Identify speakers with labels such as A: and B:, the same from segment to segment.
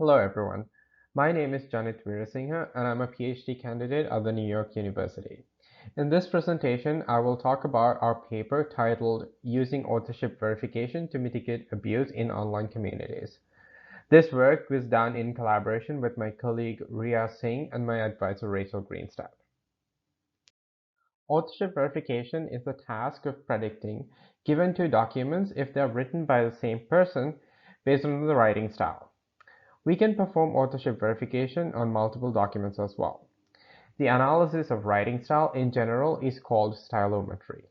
A: Hello everyone. My name is Janit Veerasinghe and I'm a PhD candidate at the New York University. In this presentation, I will talk about our paper titled Using Authorship Verification to Mitigate Abuse in Online Communities. This work was done in collaboration with my colleague Ria Singh and my advisor Rachel Greenstadt. Authorship verification is the task of predicting given two documents if they are written by the same person based on the writing style. We can perform authorship verification on multiple documents as well. The analysis of writing style in general is called stylometry.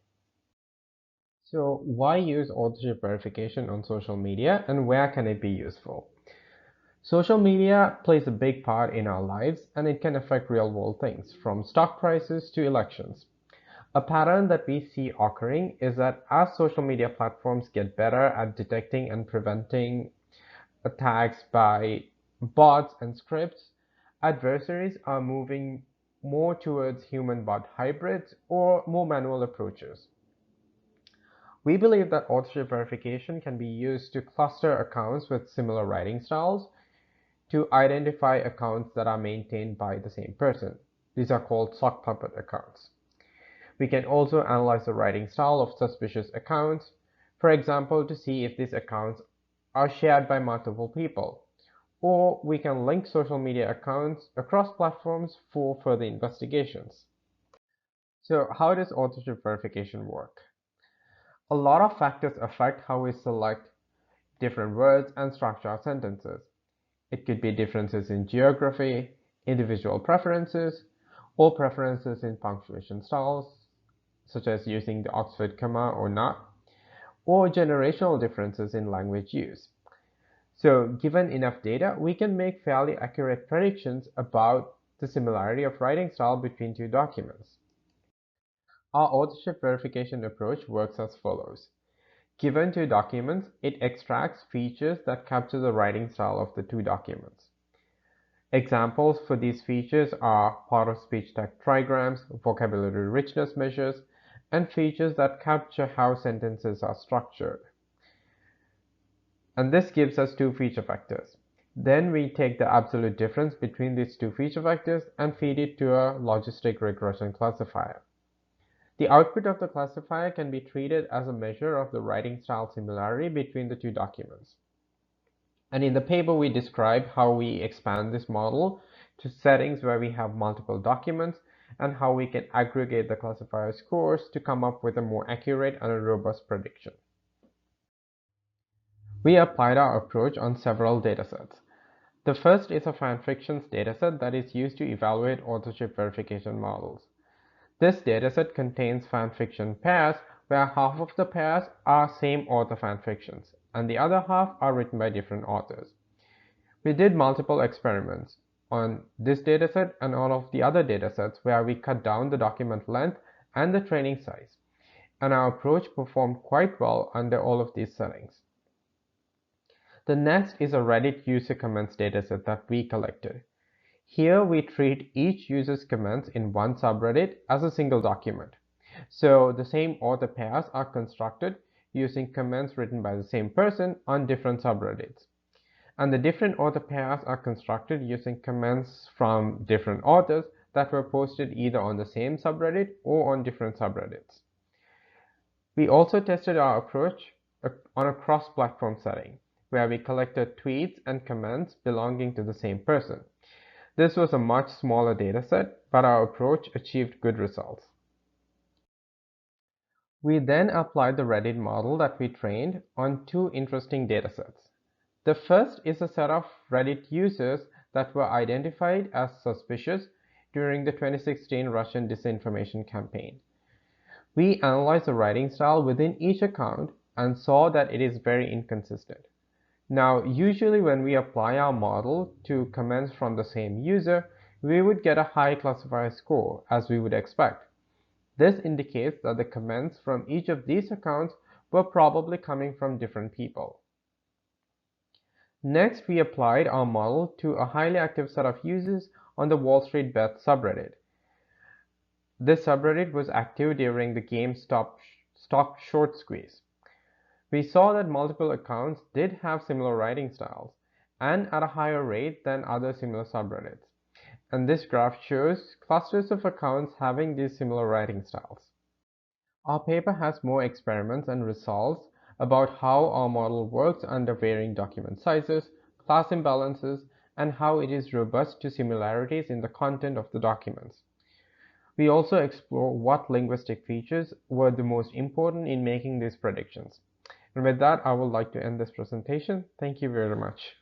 A: So why use authorship verification on social media and where can it be useful? Social media plays a big part in our lives and it can affect real-world things from stock prices to elections. A pattern that we see occurring is that as social media platforms get better at detecting and preventing attacks by bots and scripts, adversaries are moving more towards human-bot hybrids or more manual approaches. We believe that authorship verification can be used to cluster accounts with similar writing styles to identify accounts that are maintained by the same person. These are called sockpuppet accounts. We can also analyze the writing style of suspicious accounts, for example, to see if these accounts are shared by multiple people. Or we can link social media accounts across platforms for further investigations. So how does authorship verification work? A lot of factors affect how we select different words and structure our sentences. It could be differences in geography, individual preferences, or preferences in punctuation styles, such as using the Oxford comma or not, or generational differences in language use. So given enough data, we can make fairly accurate predictions about the similarity of writing style between two documents. Our authorship verification approach works as follows. Given two documents, it extracts features that capture the writing style of the two documents. Examples for these features are part-of-speech text trigrams, vocabulary richness measures, and features that capture how sentences are structured. And this gives us two feature vectors. Then we take the absolute difference between these two feature vectors and feed it to a logistic regression classifier. The output of the classifier can be treated as a measure of the writing style similarity between the two documents. And in the paper, we describe how we expand this model to settings where we have multiple documents and how we can aggregate the classifier scores to come up with a more accurate and a robust prediction. We applied our approach on several datasets. The first is a fanfictions dataset that is used to evaluate authorship verification models. This dataset contains fanfiction pairs where half of the pairs are same author fanfictions and the other half are written by different authors. We did multiple experiments on this dataset and all of the other datasets where we cut down the document length and the training size, and our approach performed quite well under all of these settings. The next is a Reddit user comments dataset that we collected. Here we treat each user's comments in one subreddit as a single document. So the same author pairs are constructed using comments written by the same person on different subreddits. And the different author pairs are constructed using comments from different authors that were posted either on the same subreddit or on different subreddits. We also tested our approach on a cross-platform setting, where we collected tweets and comments belonging to the same person. This was a much smaller dataset, but our approach achieved good results. We then applied the Reddit model that we trained on two interesting datasets. The first is a set of Reddit users that were identified as suspicious during the 2016 Russian disinformation campaign. We analyzed the writing style within each account and saw that it is very inconsistent. Now, usually when we apply our model to comments from the same user, we would get a high classifier score, as we would expect. This indicates that the comments from each of these accounts were probably coming from different people. Next, we applied our model to a highly active set of users on the Wall Street Bet subreddit. This subreddit was active during the GameStop stock short squeeze. We saw that multiple accounts did have similar writing styles, and at a higher rate than other similar subreddits. And this graph shows clusters of accounts having these similar writing styles. Our paper has more experiments and results about how our model works under varying document sizes, class imbalances, and how it is robust to similarities in the content of the documents. We also explore what linguistic features were the most important in making these predictions. And with that, I would like to end this presentation. Thank you very much.